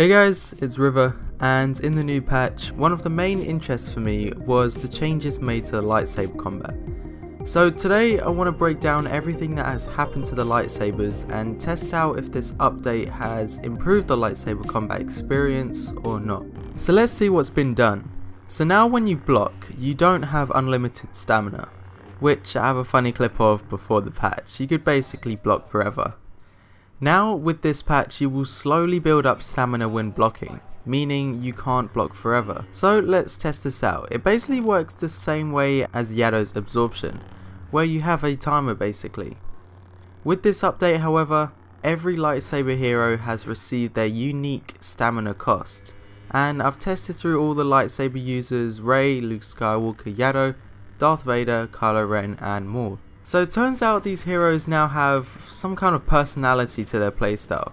Hey guys, it's Riva, and in the new patch, one of the main interests for me was the changes made to the lightsaber combat. So today I want to break down everything that has happened to the lightsabers and test out if this update has improved the lightsaber combat experience or not. So let's see what's been done. So now when you block, you don't have unlimited stamina, which I have a funny clip of before the patch. You could basically block forever. Now with this patch you will slowly build up stamina when blocking, meaning you can't block forever. So let's test this out. It basically works the same way as Yoda's absorption, where you have a timer basically. With this update however, every lightsaber hero has received their unique stamina cost, and I've tested through all the lightsaber users: Rey, Luke Skywalker, Yoda, Darth Vader, Kylo Ren and more. So it turns out these heroes now have some kind of personality to their playstyle.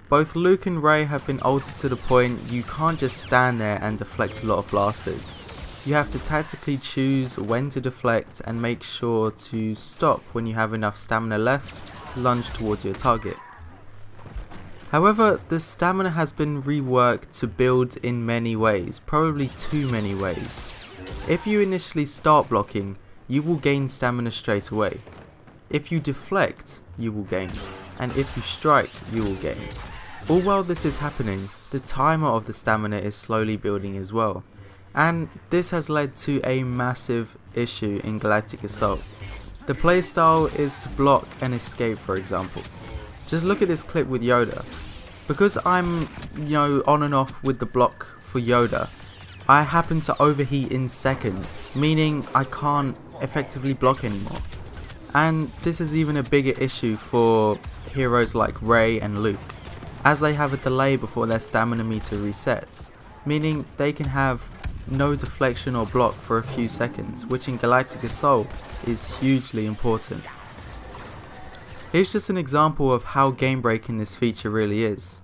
Both Luke and Rey have been altered to the point you can't just stand there and deflect a lot of blasters. You have to tactically choose when to deflect and make sure to stop when you have enough stamina left to lunge towards your target. However, the stamina has been reworked to build in many ways, probably too many ways. If you initially start blocking, you will gain stamina straight away. If you deflect, you will gain, and if you strike, you will gain. All while this is happening, the timer of the stamina is slowly building as well, and this has led to a massive issue in Galactic Assault. The playstyle is to block and escape, for example. Just look at this clip with Yoda. Because I'm, on and off with the block for Yoda, I happen to overheat in seconds, meaning I can't effectively block anymore. And this is even a bigger issue for heroes like Rey and Luke, as they have a delay before their stamina meter resets, meaning they can have no deflection or block for a few seconds, which in Galactic Assault is hugely important. Here's just an example of how game breaking this feature really is.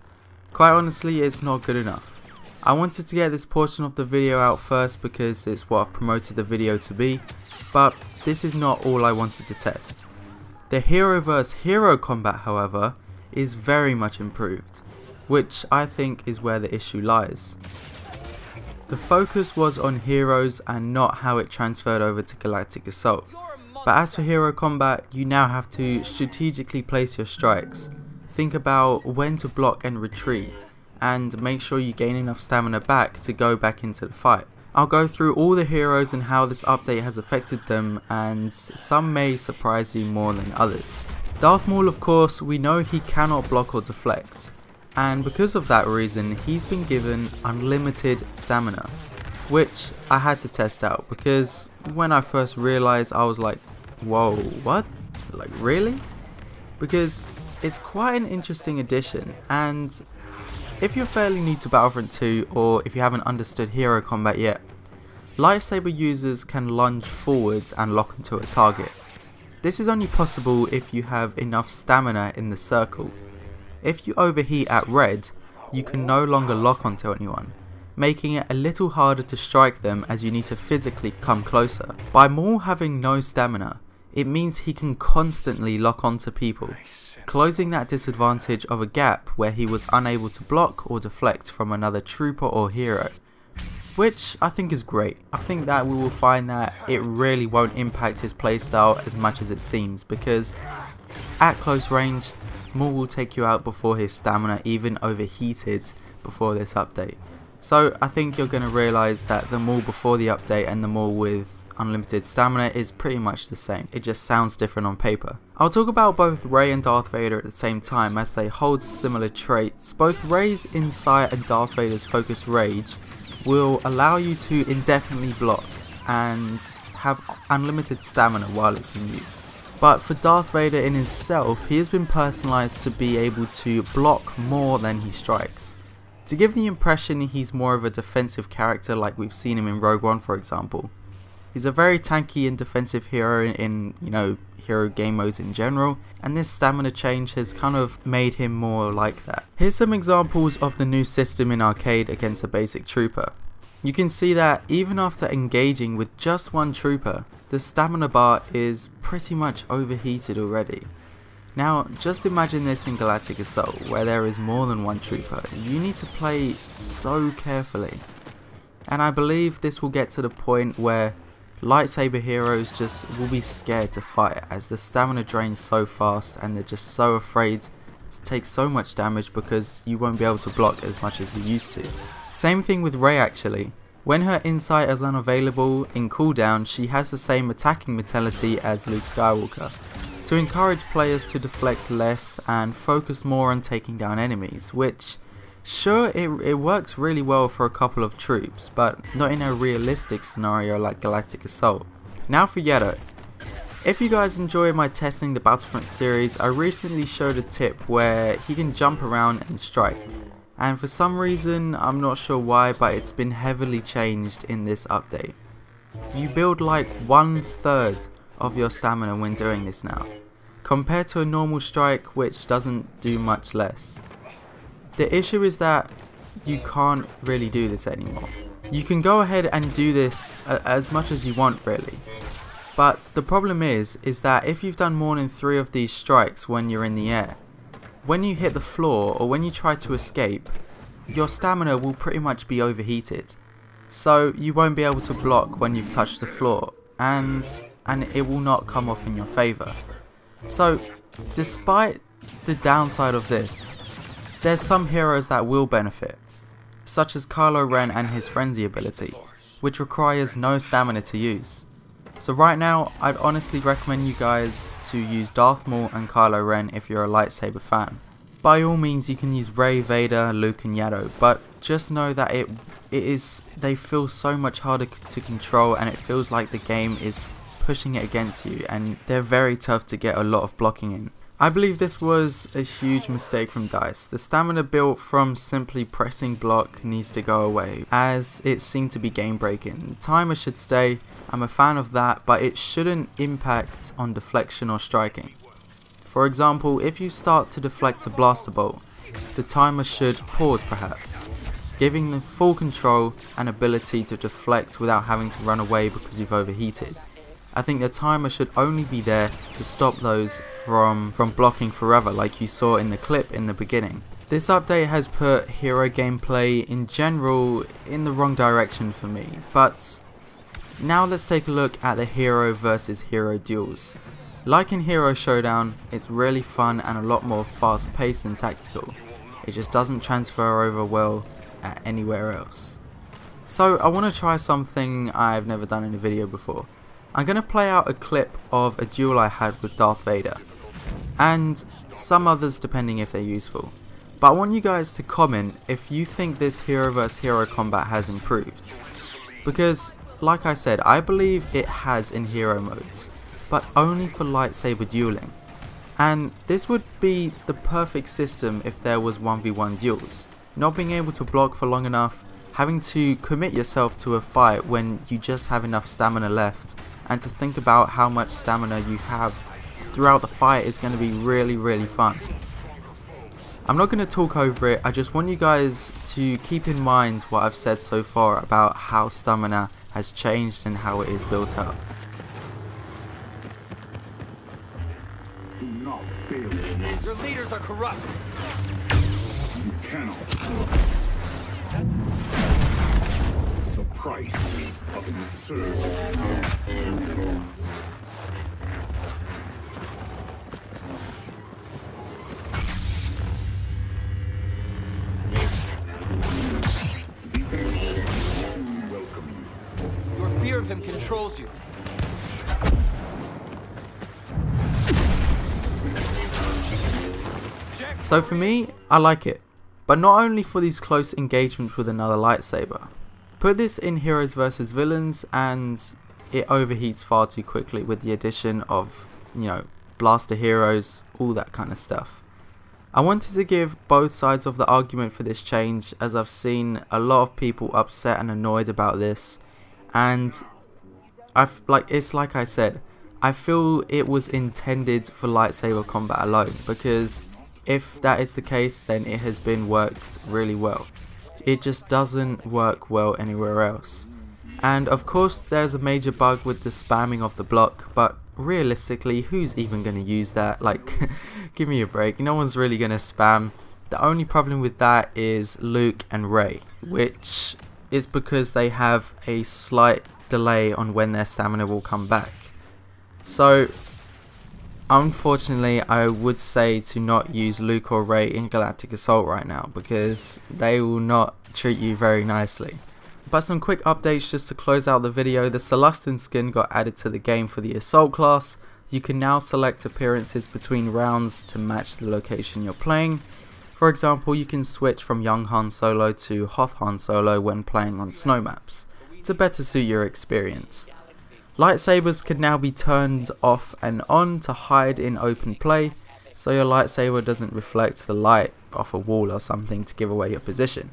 Quite honestly, it's not good enough. I wanted to get this portion of the video out first because it's what I've promoted the video to be, but this is not all I wanted to test. The hero vs hero combat however is very much improved, which I think is where the issue lies. The focus was on heroes and not how it transferred over to Galactic Assault, but as for hero combat, you now have to strategically place your strikes, think about when to block and retreat, and make sure you gain enough stamina back to go back into the fight. I'll go through all the heroes and how this update has affected them, and some may surprise you more than others. Darth Maul, of course, we know he cannot block or deflect, and because of that reason he's been given unlimited stamina, which I had to test out because when I first realized I was like, whoa, what? Like really? Because it's quite an interesting addition, and if you're fairly new to Battlefront 2 or if you haven't understood hero combat yet, lightsaber users can lunge forwards and lock onto a target. This is only possible if you have enough stamina in the circle. If you overheat at red, you can no longer lock onto anyone, making it a little harder to strike them as you need to physically come closer. By Maul having no stamina, it means he can constantly lock onto people, closing that disadvantage of a gap where he was unable to block or deflect from another trooper or hero, which I think is great. I think that we will find that it really won't impact his playstyle as much as it seems, because at close range, Maul will take you out before his stamina even overheated before this update. So I think you're going to realise that the Maul before the update and the Maul with unlimited stamina is pretty much the same. It just sounds different on paper. I'll talk about both Rey and Darth Vader at the same time as they hold similar traits. Both Rey's Insight and Darth Vader's Focus Rage will allow you to indefinitely block and have unlimited stamina while it's in use. But for Darth Vader in himself, he has been personalised to be able to block more than he strikes, to give the impression he's more of a defensive character like we've seen him in Rogue One for example. He's a very tanky and defensive hero in hero game modes in general, and this stamina change has kind of made him more like that. Here's some examples of the new system in arcade against a basic trooper. You can see that even after engaging with just one trooper, the stamina bar is pretty much overheated already. Now just imagine this in Galactic Assault, where there is more than one trooper. You need to play so carefully, and I believe this will get to the point where lightsaber heroes just will be scared to fight, as the stamina drains so fast and they're just so afraid to take so much damage because you won't be able to block as much as you used to. Same thing with Rey actually. When her insight is unavailable in cooldown, she has the same attacking mentality as Luke Skywalker, to encourage players to deflect less and focus more on taking down enemies, which sure, it works really well for a couple of troops, but not in a realistic scenario like Galactic Assault. Now for Yoda. If you guys enjoy my testing the Battlefront series, I recently showed a tip where he can jump around and strike, and for some reason, I'm not sure why, but it's been heavily changed in this update. You build like 1/3 of your stamina when doing this now, compared to a normal strike which doesn't do much less. The issue is that you can't really do this anymore. You can go ahead and do this as much as you want really, but the problem is that if you've done more than 3 of these strikes when you're in the air, when you hit the floor or when you try to escape, your stamina will pretty much be overheated, so you won't be able to block when you've touched the floor, and it will not come off in your favour. So despite the downside of this, there's some heroes that will benefit, such as Kylo Ren and his Frenzy ability, which requires no stamina to use. So right now, I'd honestly recommend you guys to use Darth Maul and Kylo Ren if you're a lightsaber fan. By all means, you can use Rey, Vader, Luke and Yaddle, but just know that they feel so much harder to control, and it feels like the game is pushing it against you, and they're very tough to get a lot of blocking in. I believe this was a huge mistake from DICE. The stamina built from simply pressing block needs to go away, as it seemed to be game breaking. The timer should stay, I'm a fan of that, but it shouldn't impact on deflection or striking. For example, if you start to deflect a blaster bolt, the timer should pause perhaps, giving them full control and ability to deflect without having to run away because you've overheated. I think the timer should only be there to stop those from blocking forever, like you saw in the clip in the beginning. This update has put hero gameplay in general in the wrong direction for me, but now let's take a look at the hero versus hero duels. Like in Hero Showdown, it's really fun and a lot more fast paced and tactical. It just doesn't transfer over well at anywhere else. So I want to try something I've never done in a video before. I'm going to play out a clip of a duel I had with Darth Vader, and some others depending if they're useful. But I want you guys to comment if you think this hero vs hero combat has improved. Because, like I said, I believe it has in hero modes, but only for lightsaber dueling. And this would be the perfect system if there was 1v1 duels. Not being able to block for long enough, having to commit yourself to a fight when you just have enough stamina left, and to think about how much stamina you have throughout the fight is going to be really fun. I'm not going to talk over it, I just want you guys to keep in mind what I've said so far about how stamina has changed and how it is built up. Your leaders are corrupt. You cannot. The price of insurgence. Welcome you. Your fear of him controls you. So for me, I like it, but not only for these close engagements with another lightsaber. Put this in heroes versus villains and it overheats far too quickly with the addition of, blaster heroes, all that kind of stuff. I wanted to give both sides of the argument for this change, as I've seen a lot of people upset and annoyed about this, and it's like I said, I feel it was intended for lightsaber combat alone, because if that is the case, then it has been worked really well. It just doesn't work well anywhere else. And of course there's a major bug with the spamming of the block, but realistically, who's even going to use that? Like, Give me a break. No one's really gonna spam. The only problem with that is Luke and Rey, which is because they have a slight delay on when their stamina will come back. So unfortunately, I would say to not use Luke or Rey in Galactic Assault right now, because they will not treat you very nicely. But some quick updates just to close out the video. The Celestin skin got added to the game for the Assault class. You can now select appearances between rounds to match the location you're playing. For example, you can switch from young Han Solo to Hoth Han Solo when playing on snow maps, to better suit your experience. Lightsabers can now be turned off and on to hide in open play, so your lightsaber doesn't reflect the light off a wall or something to give away your position.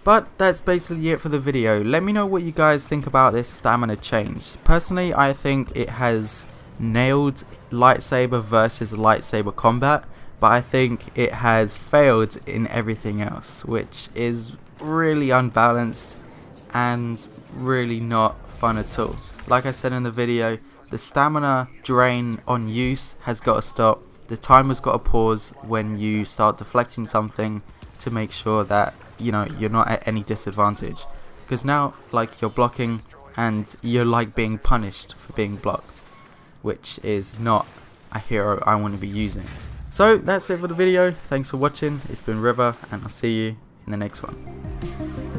But that's basically it for the video. Let me know what you guys think about this stamina change. Personally, I think it has nailed lightsaber versus lightsaber combat, but I think it has failed in everything else, which is really unbalanced and really not fun at all. Like I said in the video, the stamina drain on use has got to stop. The timer's got to pause when you start deflecting something to make sure that, you know, you're not at any disadvantage. Because now, like, you're blocking and you're like being punished for being blocked, which is not a hero I want to be using. So that's it for the video. Thanks for watching. It's been Riva, and I'll see you in the next one.